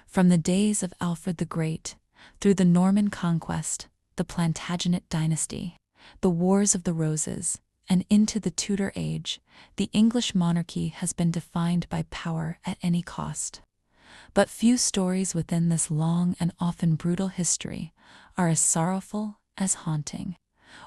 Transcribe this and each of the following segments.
From the days of Alfred the Great, through the Norman conquest, the Plantagenet dynasty, the Wars of the Roses, and into the Tudor age, the English monarchy has been defined by power at any cost. But few stories within this long and often brutal history are as sorrowful, as haunting,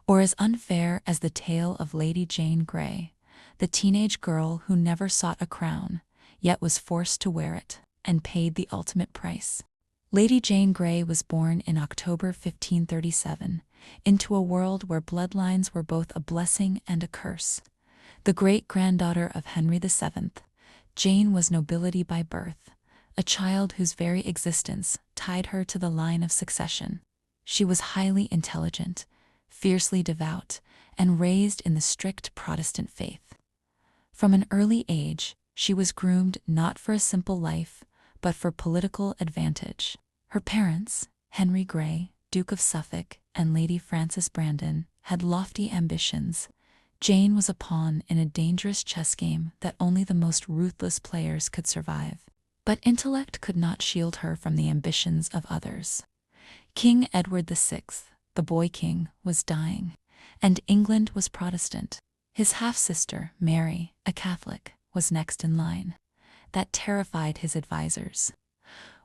or as unfair as the tale of Lady Jane Grey, the teenage girl who never sought a crown, yet was forced to wear it, and paid the ultimate price. Lady Jane Grey was born in October 1537, into a world where bloodlines were both a blessing and a curse. The great-granddaughter of Henry VII, Jane was nobility by birth, a child whose very existence tied her to the line of succession. She was highly intelligent, fiercely devout, and raised in the strict Protestant faith. From an early age, she was groomed not for a simple life, but for political advantage. Her parents, Henry Grey, Duke of Suffolk, and Lady Frances Brandon, had lofty ambitions. Jane was a pawn in a dangerous chess game that only the most ruthless players could survive. But intellect could not shield her from the ambitions of others. King Edward VI, the boy king, was dying, and England was Protestant. His half-sister, Mary, a Catholic, was next in line. That terrified his advisors.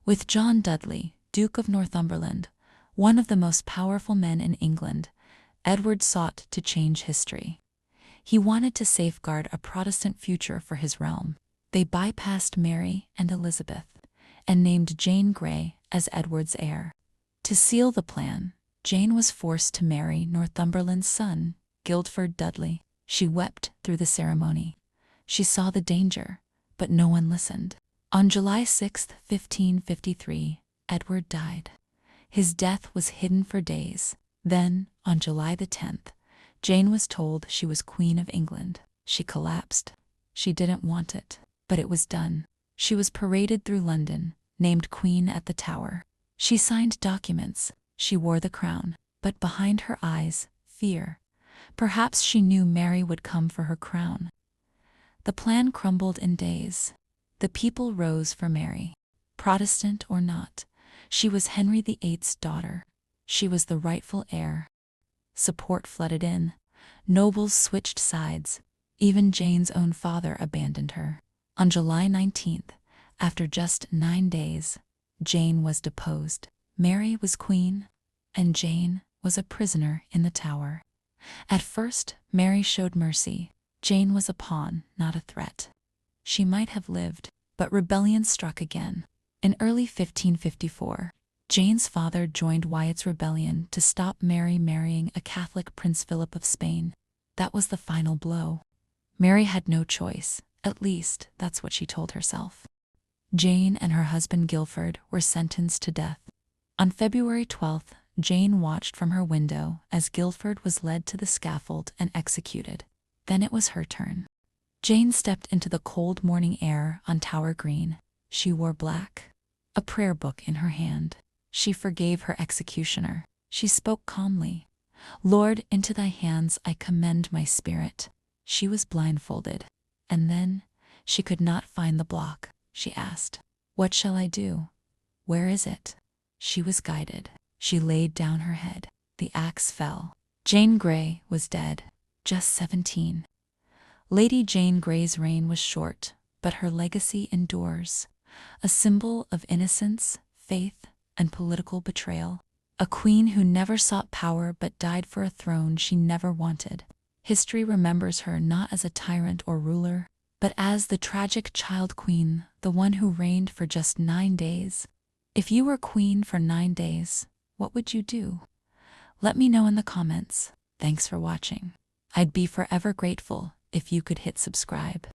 With John Dudley, Duke of Northumberland, one of the most powerful men in England, Edward sought to change history. He wanted to safeguard a Protestant future for his realm. They bypassed Mary and Elizabeth, and named Jane Grey as Edward's heir. To seal the plan, Jane was forced to marry Northumberland's son, Guildford Dudley. She wept through the ceremony. She saw the danger, but no one listened. On July 6, 1553, Edward died. His death was hidden for days. Then, on July the 10th, Jane was told she was Queen of England. She collapsed. She didn't want it, but it was done. She was paraded through London, named Queen at the Tower. She signed documents. She wore the crown, but behind her eyes, fear. Perhaps she knew Mary would come for her crown. The plan crumbled in days. The people rose for Mary. Protestant or not, she was Henry VIII's daughter. She was the rightful heir. Support flooded in. Nobles switched sides. Even Jane's own father abandoned her. On July 19th, after just 9 days, Jane was deposed. Mary was queen, and Jane was a prisoner in the Tower. At first, Mary showed mercy. Jane was a pawn, not a threat. She might have lived, but rebellion struck again. In early 1554, Jane's father joined Wyatt's rebellion to stop Mary marrying a Catholic Prince Philip of Spain. That was the final blow. Mary had no choice, at least that's what she told herself. Jane and her husband Guildford were sentenced to death. On February 12th, Jane watched from her window as Guildford was led to the scaffold and executed. Then it was her turn. Jane stepped into the cold morning air on Tower Green. She wore black, a prayer book in her hand. She forgave her executioner. She spoke calmly. "Lord, into thy hands I commend my spirit." She was blindfolded. And then, she could not find the block. She asked, "What shall I do? Where is it?" She was guided. She laid down her head. The axe fell. Jane Grey was dead, just 17. Lady Jane Grey's reign was short, but her legacy endures. A symbol of innocence, faith, and political betrayal. A queen who never sought power but died for a throne she never wanted. History remembers her not as a tyrant or ruler, but as the tragic child queen, the one who reigned for just 9 days. If you were queen for 9 days, what would you do? Let me know in the comments. Thanks for watching. I'd be forever grateful if you could hit subscribe.